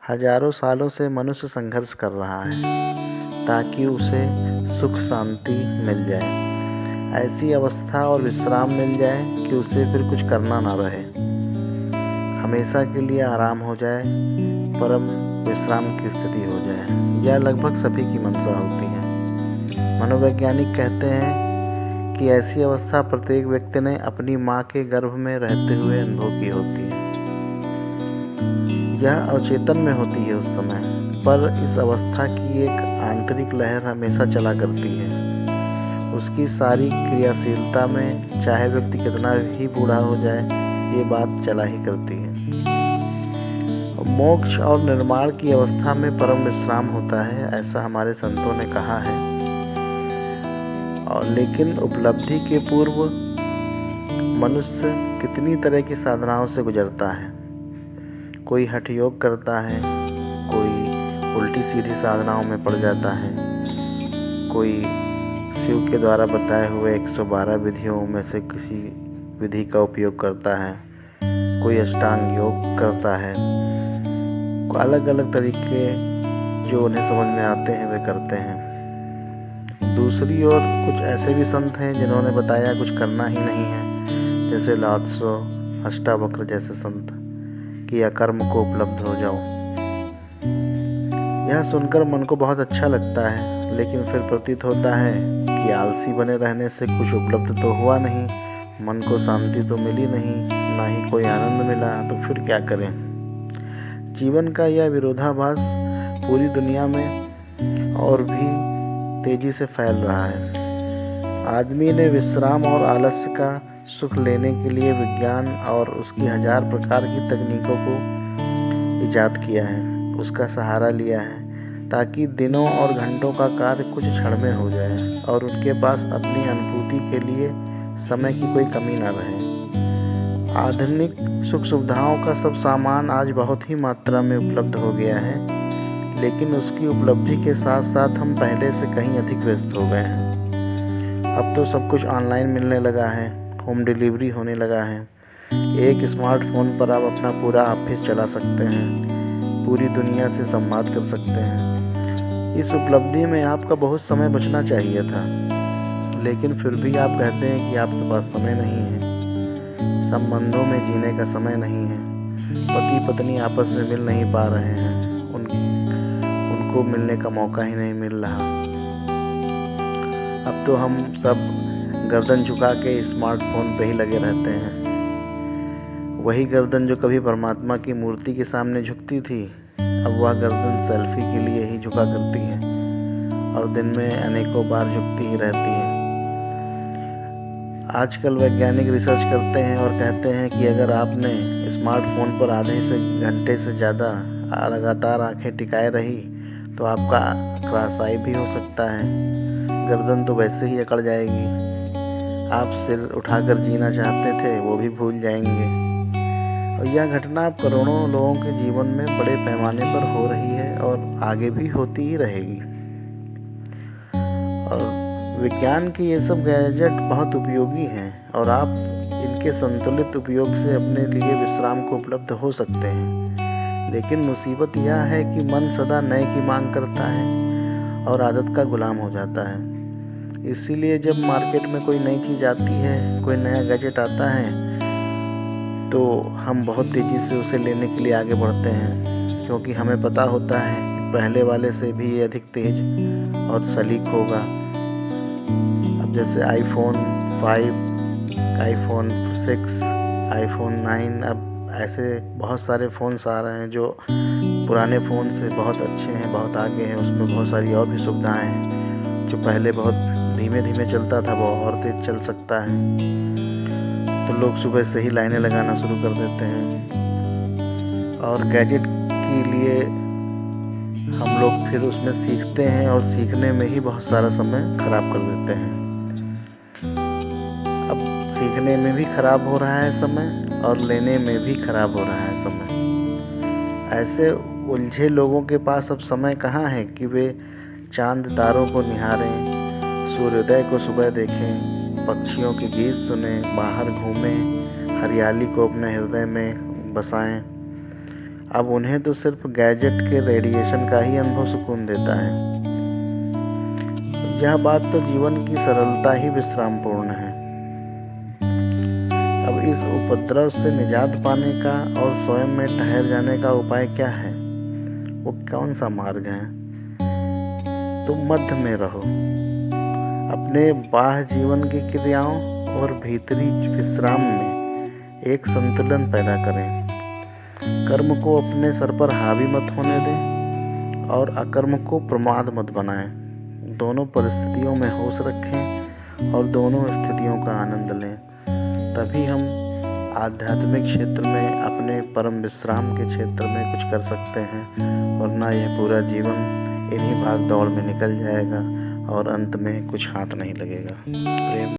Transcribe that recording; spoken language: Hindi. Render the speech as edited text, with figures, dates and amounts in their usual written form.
हजारों सालों से मनुष्य संघर्ष कर रहा है ताकि उसे सुख शांति मिल जाए, ऐसी अवस्था और विश्राम मिल जाए कि उसे फिर कुछ करना ना रहे, हमेशा के लिए आराम हो जाए, परम विश्राम की स्थिति हो जाए। यह लगभग सभी की मंशा होती है। मनोवैज्ञानिक कहते हैं कि ऐसी अवस्था प्रत्येक व्यक्ति ने अपनी माँ के गर्भ में रहते हुए अनुभव की होती है। यह अवचेतन में होती है उस समय, पर इस अवस्था की एक आंतरिक लहर हमेशा चला करती है। उसकी सारी क्रियाशीलता में चाहे व्यक्ति कितना ही बूढ़ा हो जाए, ये बात चला ही करती है। मोक्ष और निर्माण की अवस्था में परम विश्राम होता है, ऐसा हमारे संतों ने कहा है। और लेकिन उपलब्धि के पूर्व मनुष्य कितनी तरह की साधनाओं से गुजरता है। कोई हठ योग करता है, कोई उल्टी सीधी साधनाओं में पड़ जाता है, कोई शिव के द्वारा बताए हुए 112 विधियों में से किसी विधि का उपयोग करता है, कोई अष्टांग योग करता है। अलग अलग तरीके जो उन्हें समझ में आते हैं वे करते हैं। दूसरी ओर कुछ ऐसे भी संत हैं जिन्होंने बताया कुछ करना ही नहीं है, जैसे लात्सो, अष्टावक्र जैसे संत, कि अकर्म को उपलब्ध हो जाओ। यह सुनकर मन को बहुत अच्छा लगता है, लेकिन फिर प्रतीत होता है कि आलसी बने रहने से कुछ उपलब्ध तो हुआ नहीं, मन को शांति तो मिली नहीं, ना ही कोई आनंद मिला, तो फिर क्या करें। जीवन का यह विरोधाभास पूरी दुनिया में और भी तेजी से फैल रहा है। आदमी ने विश्राम और आलस्य का सुख लेने के लिए विज्ञान और उसकी 1000 प्रकार की तकनीकों को इजाद किया है, उसका सहारा लिया है, ताकि दिनों और घंटों का कार्य कुछ क्षण में हो जाए और उनके पास अपनी अनुभूति के लिए समय की कोई कमी न रहे। आधुनिक सुख सुविधाओं का सब सामान आज बहुत ही मात्रा में उपलब्ध हो गया है, लेकिन उसकी उपलब्धि के साथ साथ हम पहले से कहीं अधिक व्यस्त हो गए हैं। अब तो सब कुछ ऑनलाइन मिलने लगा है, होम डिलीवरी होने लगा है। एक स्मार्टफोन पर आप अपना पूरा ऑफिस चला सकते हैं, पूरी दुनिया से संवाद कर सकते हैं। इस उपलब्धि में आपका बहुत समय बचना चाहिए था, लेकिन फिर भी आप कहते हैं कि आपके पास समय नहीं है, संबंधों में जीने का समय नहीं है, पति पत्नी आपस में मिल नहीं पा रहे हैं, उनको मिलने का मौका ही नहीं मिल रहा। अब तो हम सब गर्दन झुका के स्मार्टफोन पे ही लगे रहते हैं। वही गर्दन जो कभी परमात्मा की मूर्ति के सामने झुकती थी, अब वह गर्दन सेल्फी के लिए ही झुका करती है और दिन में अनेकों बार झुकती ही रहती है। आजकल वैज्ञानिक रिसर्च करते हैं और कहते हैं कि अगर आपने स्मार्टफोन पर आधे से घंटे से ज़्यादा लगातार आंखें टिकाए रही तो आपका क्रॉस आई भी हो सकता है। गर्दन तो वैसे ही अकड़ जाएगी, आप सिर उठाकर जीना चाहते थे वो भी भूल जाएंगे। और यह घटना अब करोड़ों लोगों के जीवन में बड़े पैमाने पर हो रही है और आगे भी होती ही रहेगी। और विज्ञान के ये सब गैजेट बहुत उपयोगी हैं और आप इनके संतुलित उपयोग से अपने लिए विश्राम को उपलब्ध हो सकते हैं। लेकिन मुसीबत यह है कि मन सदा नए की मांग करता है और आदत का गुलाम हो जाता है। इसीलिए जब मार्केट में कोई नई चीज़ आती है, कोई नया गैजेट आता है, तो हम बहुत तेज़ी से उसे लेने के लिए आगे बढ़ते हैं, क्योंकि हमें पता होता है कि पहले वाले से भी ये अधिक तेज और सलीक होगा। अब जैसे आईफोन 5, आईफोन 6, आईफोन 9, अब ऐसे बहुत सारे फ़ोन्स आ रहे हैं जो पुराने फ़ोन से बहुत अच्छे हैं, बहुत आगे हैं। उसमें बहुत सारी और भी सुविधाएं हैं। जो पहले बहुत धीमे धीमे चलता था वो और तेज़ चल सकता है। तो लोग सुबह से ही लाइनें लगाना शुरू कर देते हैं और गैजेट के लिए हम लोग फिर उसमें सीखते हैं और सीखने में ही बहुत सारा समय ख़राब कर देते हैं। अब सीखने में भी ख़राब हो रहा है समय और लेने में भी ख़राब हो रहा है समय। ऐसे उलझे लोगों के पास अब समय कहाँ है कि वे चांद तारों को निहारें, सूर्योदय को सुबह देखें, पक्षियों के गीत सुनें, बाहर घूमें, हरियाली को अपने हृदय में बसाएं। अब उन्हें तो सिर्फ गैजेट के रेडिएशन का ही अनुभव सुकून देता है। यह बात तो जीवन की सरलता ही विश्रामपूर्ण है। अब इस उपद्रव से निजात पाने का और स्वयं में ठहर जाने का उपाय क्या है? वो कौन सा मार्ग है? तुम मध्य में रहो, अपने बाह्य जीवन की क्रियाओं और भीतरी विश्राम में एक संतुलन पैदा करें। कर्म को अपने सर पर हावी मत होने दें और अकर्म को प्रमाद मत बनाएं। दोनों परिस्थितियों में होश रखें और दोनों स्थितियों का आनंद लें। तभी हम आध्यात्मिक क्षेत्र में, अपने परम विश्राम के क्षेत्र में कुछ कर सकते हैं, वरना यह पूरा जीवन इन्हीं भाग दौड़ में निकल जाएगा और अंत में कुछ हाथ नहीं लगेगा। प्रेम।